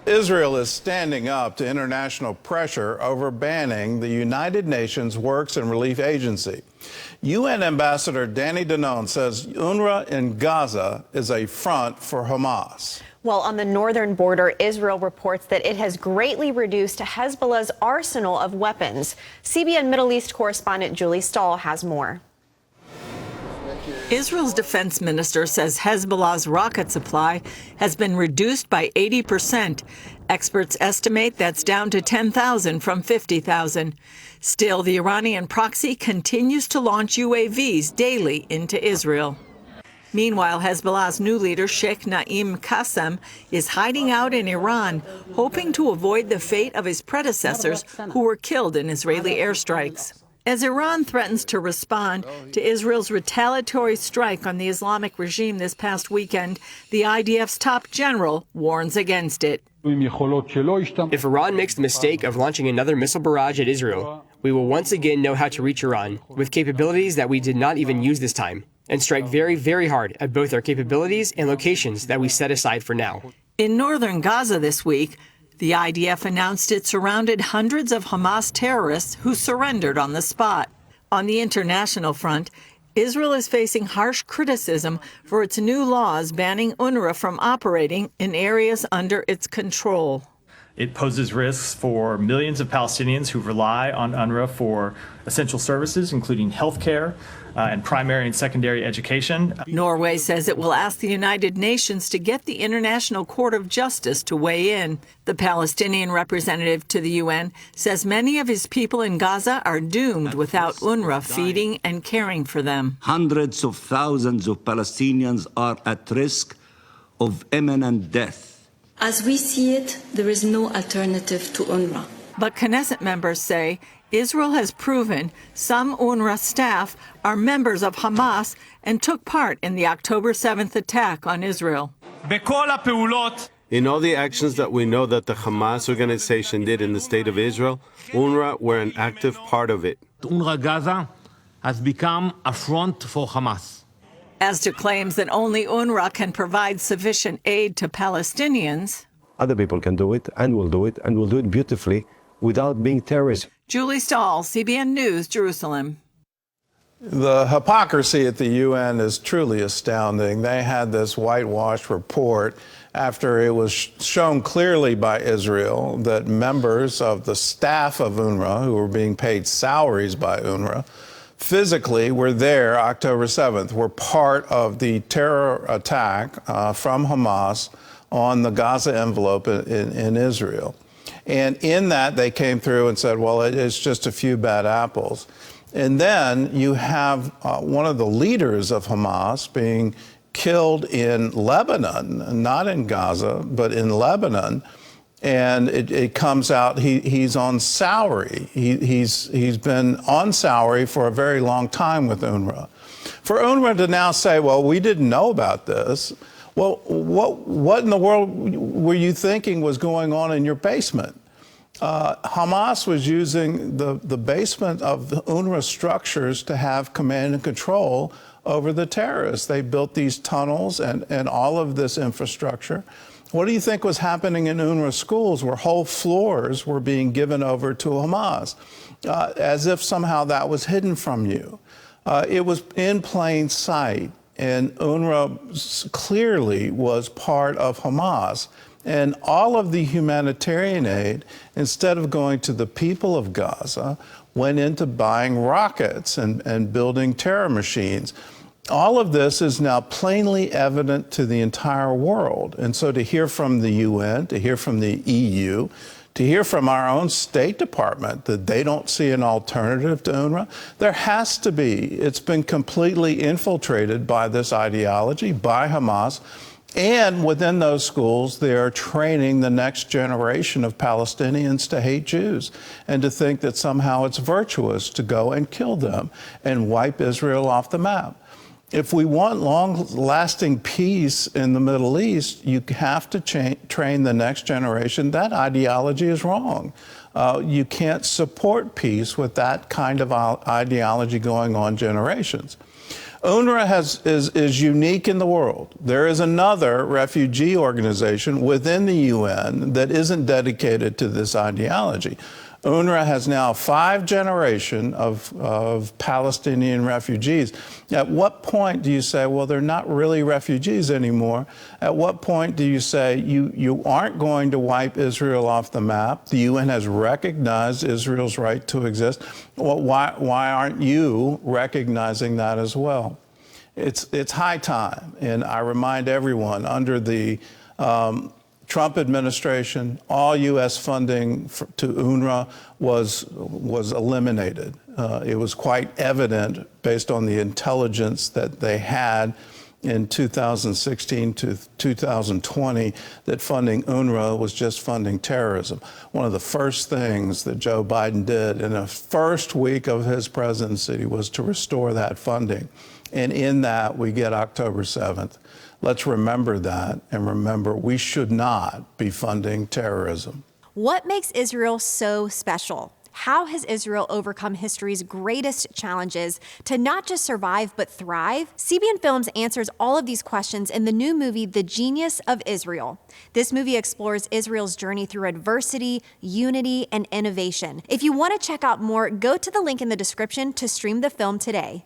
Israel is standing up to international pressure over banning the United Nations Works and Relief Agency. UN Ambassador Danny Danon says UNRWA in Gaza is a front for Hamas. Well, on the northern border, Israel reports that it has greatly reduced Hezbollah's arsenal of weapons. CBN Middle East correspondent Julie Stahl has more. Israel's defense minister says Hezbollah's rocket supply has been reduced by 80%. Experts estimate that's down to 10,000 from 50,000. Still, the Iranian proxy continues to launch UAVs daily into Israel. Meanwhile, Hezbollah's new leader, Sheikh Naim Qassem, is hiding out in Iran, hoping to avoid the fate of his predecessors who were killed in Israeli airstrikes. As Iran threatens to respond to Israel's retaliatory strike on the Islamic regime this past weekend, the IDF's top general warns against it. If Iran makes the mistake of launching another missile barrage at Israel, we will once again know how to reach Iran with capabilities that we did not even use this time, and strike very, very hard at both our capabilities and locations that we set aside for now. In northern Gaza this week, the IDF announced it surrounded hundreds of Hamas terrorists who surrendered on the spot. On the international front, Israel is facing harsh criticism for its new laws banning UNRWA from operating in areas under its control. It poses risks for millions of Palestinians who rely on UNRWA for essential services, including health care and primary and secondary education. Norway says it will ask the United Nations to get the International Court of Justice to weigh in. The Palestinian representative to the UN says many of his people in Gaza are doomed without UNRWA feeding and caring for them. Hundreds of thousands of Palestinians are at risk of imminent death. As we see it, there is no alternative to UNRWA. But Knesset members say Israel has proven some UNRWA staff are members of Hamas and took part in the October 7th attack on Israel. In all the actions that we know that the Hamas organization did in the state of Israel, UNRWA were an active part of it. UNRWA Gaza has become a front for Hamas. As to claims that only UNRWA can provide sufficient aid to Palestinians, other people can do it and will do it beautifully without being terrorists. Julie Stahl, CBN News, Jerusalem. The hypocrisy at the UN is truly astounding. They had this whitewashed report after it was shown clearly by Israel that members of the staff of UNRWA, who were being paid salaries by UNRWA, physically were there October 7th, were part of the terror attack from Hamas on the Gaza envelope in Israel. And in that, they came through and said, well, it's just a few bad apples. And then you have one of the leaders of Hamas being killed in Lebanon, not in Gaza, but in Lebanon. And it comes out he's on salary. He's been on salary for a very long time with UNRWA. For UNRWA to now say, well, we didn't know about this. Well, what in the world were you thinking was going on in your basement? Hamas was using the basement of the UNRWA structures to have command and control over the terrorists. They built these tunnels and all of this infrastructure. What do you think was happening in UNRWA schools where whole floors were being given over to Hamas, as if somehow that was hidden from you? It was in plain sight, and UNRWA clearly was part of Hamas. And all of the humanitarian aid, instead of going to the people of Gaza, went into buying rockets and building terror machines. All of this is now plainly evident to the entire world. And so to hear from the UN, to hear from the EU, to hear from our own State Department that they don't see an alternative to UNRWA, there has to be. It's been completely infiltrated by this ideology, by Hamas. And within those schools, they are training the next generation of Palestinians to hate Jews and to think that somehow it's virtuous to go and kill them and wipe Israel off the map. If we want long-lasting peace in the Middle East, you have to train the next generation. That ideology is wrong. You can't support peace with that kind of ideology going on generations. UNRWA is unique in the world. There is another refugee organization within the UN that isn't dedicated to this ideology. UNRWA has now 5 generations of Palestinian refugees. At what point do you say, well, they're not really refugees anymore? At what point do you say you aren't going to wipe Israel off the map? The UN has recognized Israel's right to exist. Well, why aren't you recognizing that as well? It's high time, and I remind everyone, under the Trump administration, all U.S. funding to UNRWA was eliminated. It was quite evident, based on the intelligence that they had in 2016 to 2020, that funding UNRWA was just funding terrorism. One of the first things that Joe Biden did in the first week of his presidency was to restore that funding. And in that, we get October 7th. Let's remember that, and remember, we should not be funding terrorism. What makes Israel so special? How has Israel overcome history's greatest challenges to not just survive, but thrive? CBN Films answers all of these questions in the new movie, The Genius of Israel. This movie explores Israel's journey through adversity, unity, and innovation. If you want to check out more, go to the link in the description to stream the film today.